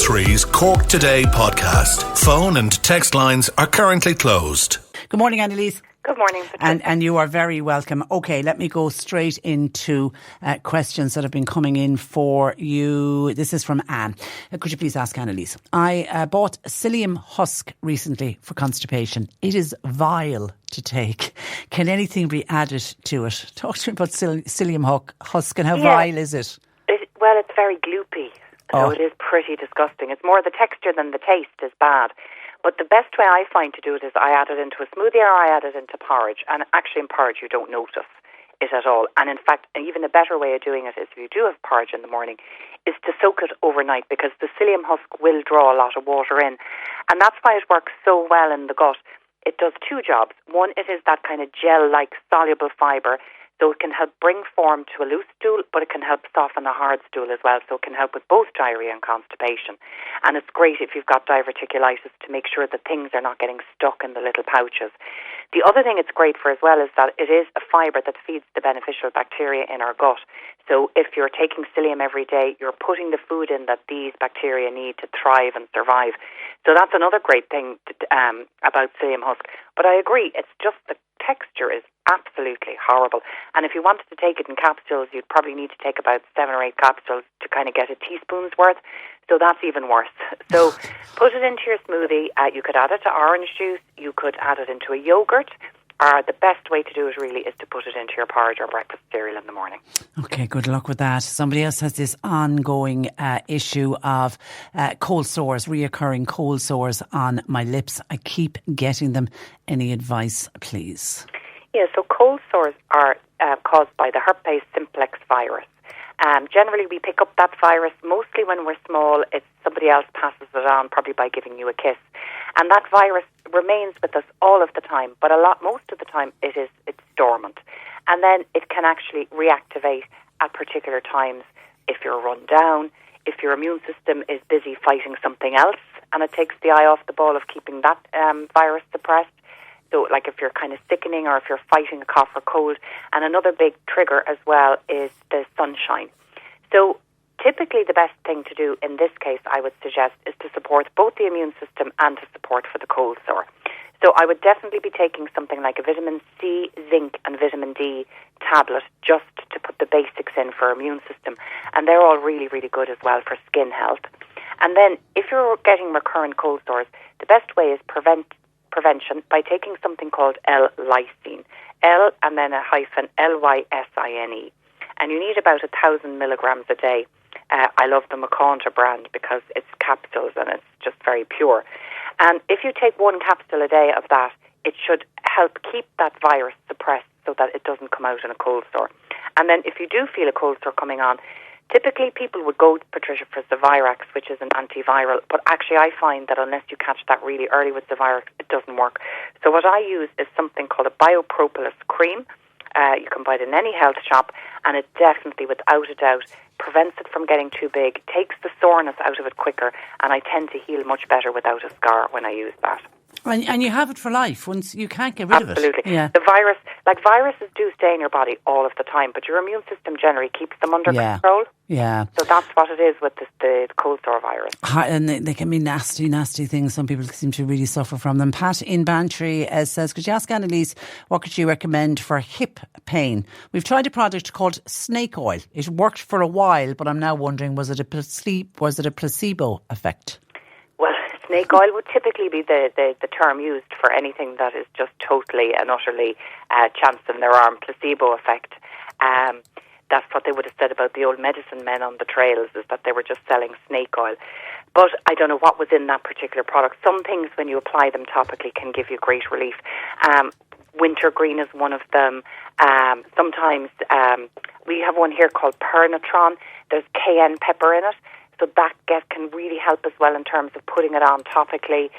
103's Cork Today podcast. Phone and text lines are currently closed. Good morning, Anneliese. Good morning, Patricia. And you are very welcome. OK, let me go straight into questions that have been coming in for you. This is from Anne. Could you please ask Anneliese? I bought Psyllium Husk recently for constipation. It is vile to take. Can anything be added to it? Talk to me about Psyllium Husk and how vile is it? Well, it's very gloopy, so it is pretty disgusting. It's more the texture than the taste is bad. But the best way I find to do it is I add it into a smoothie or I add it into porridge. And actually in porridge you don't notice it at all. And in fact, even a better way of doing it is if you do have porridge in the morning, is to soak it overnight because the psyllium husk will draw a lot of water in. And that's why it works so well in the gut. It does two jobs. One, it is that kind of gel-like soluble fibre. So it can help bring form to a loose stool, but it can help soften a hard stool as well. So it can help with both diarrhea and constipation. And it's great if you've got diverticulitis to make sure that things are not getting stuck in the little pouches. The other thing it's great for as well is that it is a fibre that feeds the beneficial bacteria in our gut. So if you're taking psyllium every day, you're putting the food in that these bacteria need to thrive and survive. So that's another great thing about psyllium husk. But I agree, it's just the texture is absolutely horrible. And if you wanted to take it in capsules, you'd probably need to take about 7 or 8 capsules to kind of get a teaspoon's worth. So that's even worse. So put it into your smoothie. You could add it to orange juice. You could add it into a yogurt. Or the best way to do it really is to put it into your porridge or breakfast cereal in the morning. OK, good luck with that. Somebody else has this ongoing issue of cold sores, reoccurring cold sores on my lips. I keep getting them. Any advice, please? Yeah, so cold sores are caused by the herpes simplex virus. Generally, we pick up that virus mostly when we're small. It's somebody else passes it on, probably by giving you a kiss. And that virus remains with us all of the time, but most of the time it's dormant. And then it can actually reactivate at particular times if you're run down, if your immune system is busy fighting something else, and it takes the eye off the ball of keeping that virus suppressed. So like if you're kind of sickening or if you're fighting a cough or cold. And another big trigger as well is the sunshine. So typically the best thing to do in this case, I would suggest, is to support both the immune system and to support for the cold sore. So I would definitely be taking something like a vitamin C, zinc and vitamin D tablet just to put the basics in for immune system. And they're all really, really good as well for skin health. And then if you're getting recurrent cold sores, the best way is prevention by taking something called L-lysine. L and then a hyphen L-Y-S-I-N-E. And you need about 1,000 milligrams a day. I love the McCaunter brand because it's capsules and it's just very pure. And if you take 1 capsule a day of that, it should help keep that virus suppressed so that it doesn't come out in a cold sore. And then if you do feel a cold sore coming on, typically people would go, Patricia, for Zavirax, which is an antiviral, but actually I find that unless you catch that really early with Zavirax, it doesn't work. So what I use is something called a biopropolis cream. You can buy it in any health shop, and it definitely, without a doubt, prevents it from getting too big, takes the soreness out of it quicker, and I tend to heal much better without a scar when I use that. And you have it for life. Once you can't get rid of it. Absolutely. Yeah. The viruses do stay in your body all of the time, but your immune system generally keeps them under control. Yeah. So that's what it is with the cold sore virus. And they can be nasty, nasty things. Some people seem to really suffer from them. Pat in Bantry says, could you ask Anneliese, what could you recommend for hip pain? We've tried a product called snake oil. It worked for a while, but I'm now wondering, was it a placebo effect? Well, snake oil would typically be the term used for anything that is just totally and utterly chance in their arm, placebo effect. That's what they would have said about the old medicine men on the trails, is that they were just selling snake oil. But I don't know what was in that particular product. Some things, when you apply them topically, can give you great relief. Wintergreen is one of them. Sometimes we have one here called Pernatron. There's cayenne pepper in it. So that can really help as well in terms of putting it on topically.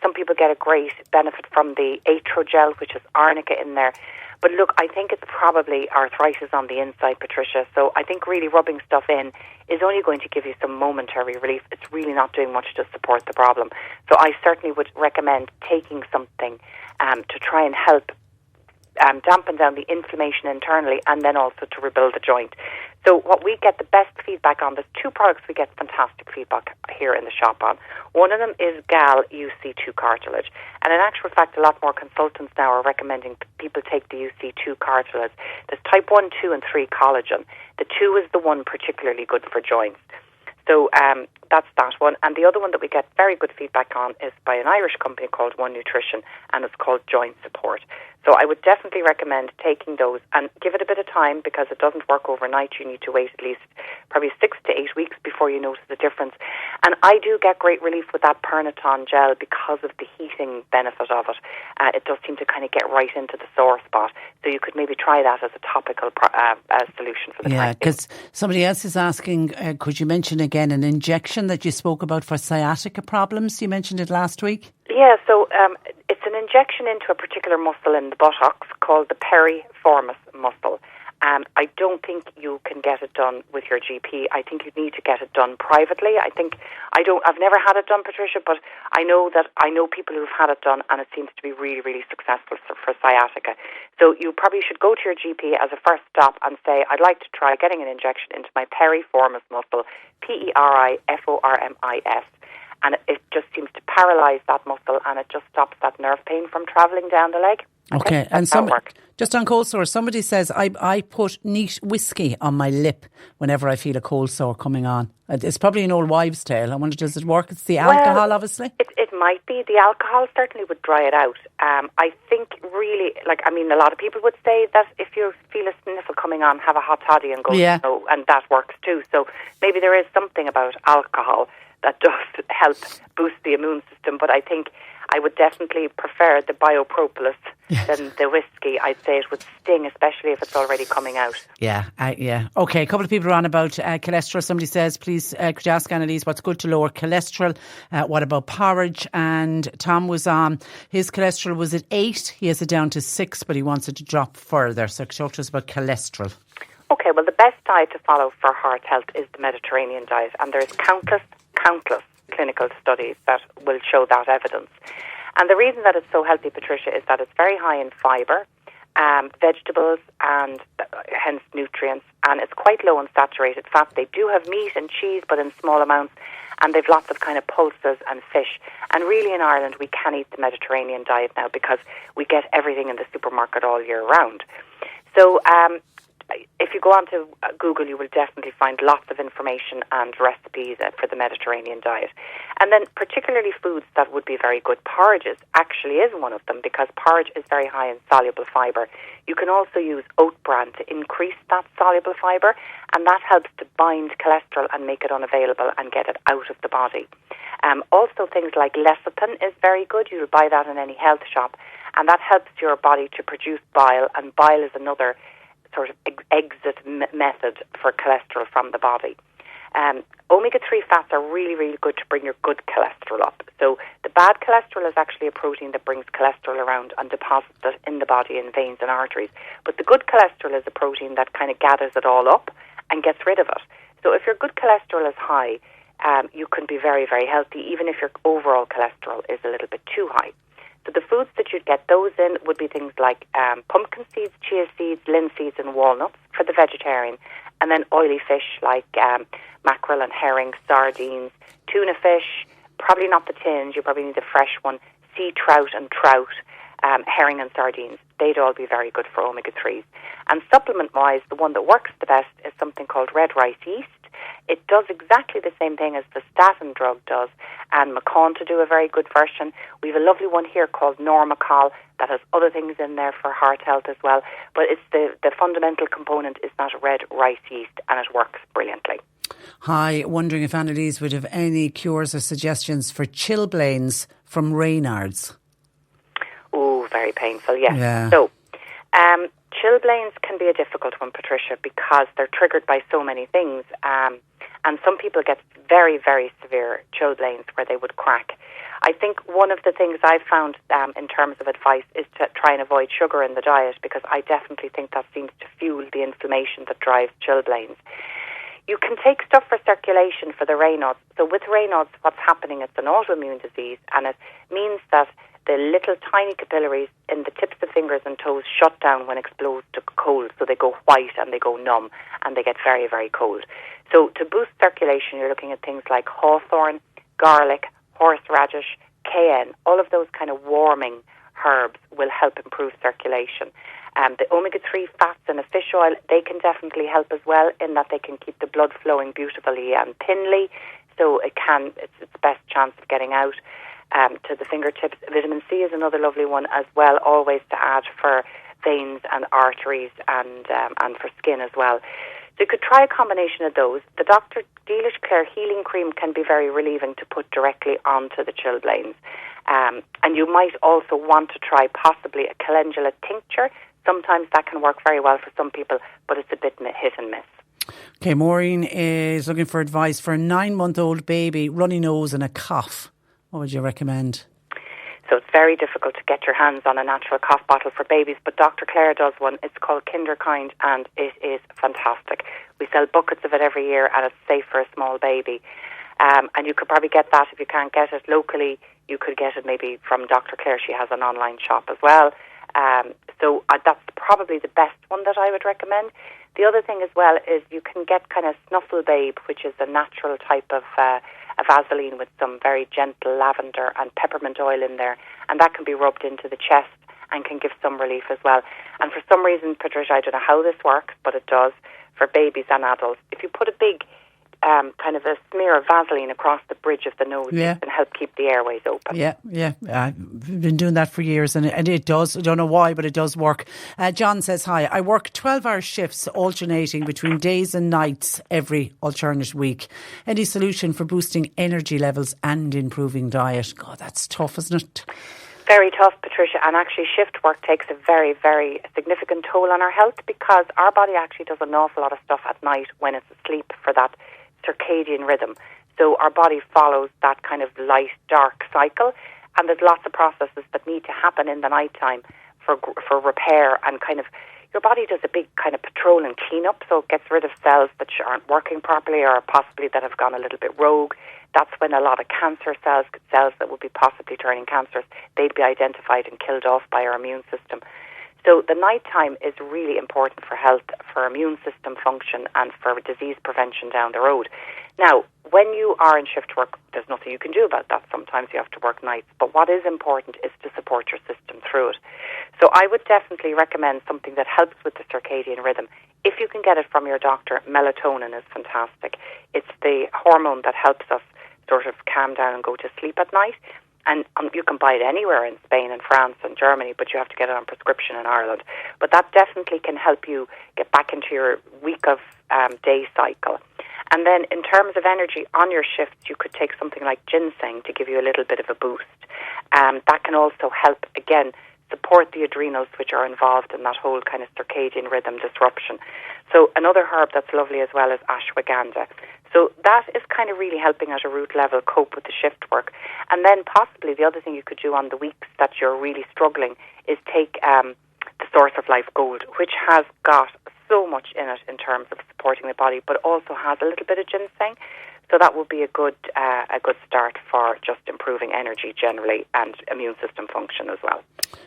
Some people get a great benefit from the Atrogel, which has arnica in there. But look, I think it's probably arthritis on the inside, Patricia. So I think really rubbing stuff in is only going to give you some momentary relief. It's really not doing much to support the problem. So I certainly would recommend taking something to try and help dampen down the inflammation internally and then also to rebuild the joint. So what we get the best feedback on, there's two products we get fantastic feedback here in the shop on. One of them is GAL UC2 cartilage. And in actual fact, a lot more consultants now are recommending people take the UC2 cartilage. There's type 1, 2 and 3 collagen. The 2 is the one particularly good for joints. So that's that one. And the other one that we get very good feedback on is by an Irish company called One Nutrition, and it's called Joint Support. So I would definitely recommend taking those and give it a bit of time, because it doesn't work overnight. You need to wait at least probably 6 to 8 weeks before you notice the difference. And I do get great relief with that Pernaton gel because of the heating benefit of it. It does seem to kind of get right into the sore spot. So you could maybe try that as a topical solution for the time. Yeah, because somebody else is asking, could you mention again an injection that you spoke about for sciatica problems? You mentioned it last week. Yeah, so it's an injection into a particular muscle in the buttocks called the piriformis muscle. I don't think you can get it done with your GP. I think you need to get it done privately. I've never had it done, Patricia, but I know people who've had it done, and it seems to be really, really successful for sciatica. So you probably should go to your GP as a first stop and say, I'd like to try getting an injection into my piriformis muscle, PERIFORMIS. And it just seems to paralyse that muscle, and it just stops that nerve pain from travelling down the leg. Okay, and just on cold sore, somebody says I put neat whiskey on my lip whenever I feel a cold sore coming on. It's probably an old wives' tale. I wonder, does it work? It's the alcohol, obviously. It might be. The alcohol certainly would dry it out. I think really, a lot of people would say that if you feel a sniffle coming on, have a hot toddy and go, and that works too. So maybe there is something about alcohol that does help boost the immune system, but I think I would definitely prefer the biopropolis than the whiskey. I'd say it would sting, especially if it's already coming out. Yeah. Okay, a couple of people are on about cholesterol. Somebody says, please, could you ask Anneliese what's good to lower cholesterol? What about porridge? And Tom was on, his cholesterol was at 8. He has it down to 6, but he wants it to drop further. So talk to us about cholesterol. Okay, well, the best diet to follow for heart health is the Mediterranean diet, and there's countless clinical studies that will show that evidence. And the reason that it's so healthy, Patricia, is that it's very high in fibre, vegetables, and hence nutrients, and it's quite low in saturated fat. They do have meat and cheese, but in small amounts, and they've lots of kind of pulses and fish. And really in Ireland we can eat the Mediterranean diet now because we get everything in the supermarket all year round. So if you go onto Google, you will definitely find lots of information and recipes for the Mediterranean diet. And then particularly foods that would be very good. Porridges actually is one of them because porridge is very high in soluble fibre. You can also use oat bran to increase that soluble fibre, and that helps to bind cholesterol and make it unavailable and get it out of the body. Also things like lecithin is very good. You'll buy that in any health shop, and that helps your body to produce bile, and bile is another sort of exit method for cholesterol from the body. Omega-3 fats are really, really good to bring your good cholesterol up. So the bad cholesterol is actually a protein that brings cholesterol around and deposits it in the body in veins and arteries. But the good cholesterol is a protein that kind of gathers it all up and gets rid of it. So if your good cholesterol is high, you can be very, very healthy, even if your overall cholesterol is a little bit too high. So the foods that you'd get those in would be things like pumpkin seeds, chia seeds, linseeds and walnuts for the vegetarian. And then oily fish like mackerel and herring, sardines, tuna fish, probably not the tins, you probably need a fresh one, sea trout and trout, herring and sardines. They'd all be very good for omega-3s. And supplement-wise, the one that works the best is something called red rice yeast. It does exactly the same thing as the statin drug does, and Macon to do a very good version. We have a lovely one here called Normacol that has other things in there for heart health as well, but it's the fundamental component is that red rice yeast, and it works brilliantly. Hi, wondering if Anneliese would have any cures or suggestions for chilblains from Reynard's. Oh, very painful, yes. Yeah. So, chilblains can be a difficult one, Patricia, because they're triggered by so many things. And some people get very, very severe chilblains where they would crack. I think one of the things I've found in terms of advice is to try and avoid sugar in the diet, because I definitely think that seems to fuel the inflammation that drives chilblains. You can take stuff for circulation for the Raynaud's. So with Raynaud's, what's happening, it's an autoimmune disease, and it means that the little tiny capillaries in the tips of fingers and toes shut down when exposed to cold, so they go white and they go numb and they get very, very cold. So to boost circulation, you're looking at things like hawthorn, garlic, horseradish, cayenne. All of those kind of warming herbs will help improve circulation. The omega-3 fats in a fish oil, they can definitely help as well, in that they can keep the blood flowing beautifully and thinly, so it's its best chance of getting out to the fingertips. Vitamin C is another lovely one as well, always to add for veins and arteries and for skin as well. So you could try a combination of those. The Dr. Dealish Clare Healing Cream can be very relieving to put directly onto the chilblains. And you might also want to try possibly a calendula tincture. Sometimes that can work very well for some people, but it's a bit hit and miss. Okay, Maureen is looking for advice for a 9-month-old baby, runny nose and a cough. What would you recommend? So it's very difficult to get your hands on a natural cough bottle for babies, but Dr. Clare does one. It's called Kinderkind, and it is fantastic. We sell buckets of it every year, and it's safe for a small baby. And you could probably get that if you can't get it locally. You could get it maybe from Dr. Clare. She has an online shop as well. So that's probably the best one that I would recommend. The other thing as well is you can get kind of Snuffle Babe, which is a natural type of a Vaseline with some very gentle lavender and peppermint oil in there, and that can be rubbed into the chest and can give some relief as well. And for some reason, Patricia, I don't know how this works, but it does for babies and adults. If you put a big kind of a smear of Vaseline across the bridge of the nose, it can help keep the airways open. Yeah. I've been doing that for years, and it does. I don't know why, but it does work. John says, hi, I work 12-hour shifts alternating between days and nights every alternate week. Any solution for boosting energy levels and improving diet? God, that's tough, isn't it? Very tough, Patricia, and actually shift work takes a very, very significant toll on our health, because our body actually does an awful lot of stuff at night when it's asleep for that circadian rhythm. So our body follows that kind of light-dark cycle, and there's lots of processes that need to happen in the nighttime for repair, and kind of your body does a big kind of patrol and clean-up, so it gets rid of cells that aren't working properly or possibly that have gone a little bit rogue. That's when a lot of cancer cells that would be possibly turning cancers, they'd be identified and killed off by our immune system. So the nighttime is really important for health, for immune system function, and for disease prevention down the road. Now, when you are in shift work, there's nothing you can do about that. Sometimes you have to work nights. But what is important is to support your system through it. So I would definitely recommend something that helps with the circadian rhythm. If you can get it from your doctor, melatonin is fantastic. It's the hormone that helps us sort of calm down and go to sleep at night. And you can buy it anywhere in Spain and France and Germany, but you have to get it on prescription in Ireland. But that definitely can help you get back into your week of day cycle. And then in terms of energy on your shifts, you could take something like ginseng to give you a little bit of a boost. That can also help, again, support the adrenals, which are involved in that whole kind of circadian rhythm disruption. So another herb that's lovely as well is ashwagandha. So that is kind of really helping at a root level cope with the shift work. And then possibly the other thing you could do on the weeks that you're really struggling is take the Source of Life Gold, which has got so much in it in terms of supporting the body, but also has a little bit of ginseng. So that would be a good start for just improving energy generally and immune system function as well.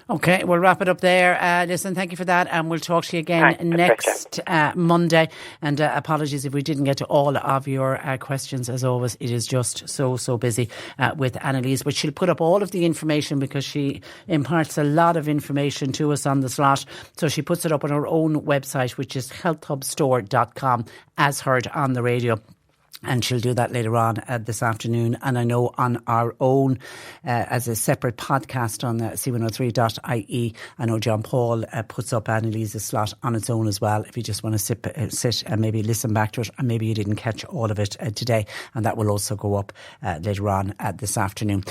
Okay, we'll wrap it up there. Listen, thank you for that, and we'll talk to you again next Monday. And apologies if we didn't get to all of your questions. As always, it is just so busy with Anneliese, but she'll put up all of the information because she imparts a lot of information to us on the slot. So she puts it up on her own website, which is healthhubstore.com, as heard on the radio. And she'll do that later on this afternoon. And I know on our own, as a separate podcast on c103.ie, I know John Paul puts up Anneliese's slot on its own as well, if you just want to sit and maybe listen back to it. And maybe you didn't catch all of it today. And that will also go up later on this afternoon.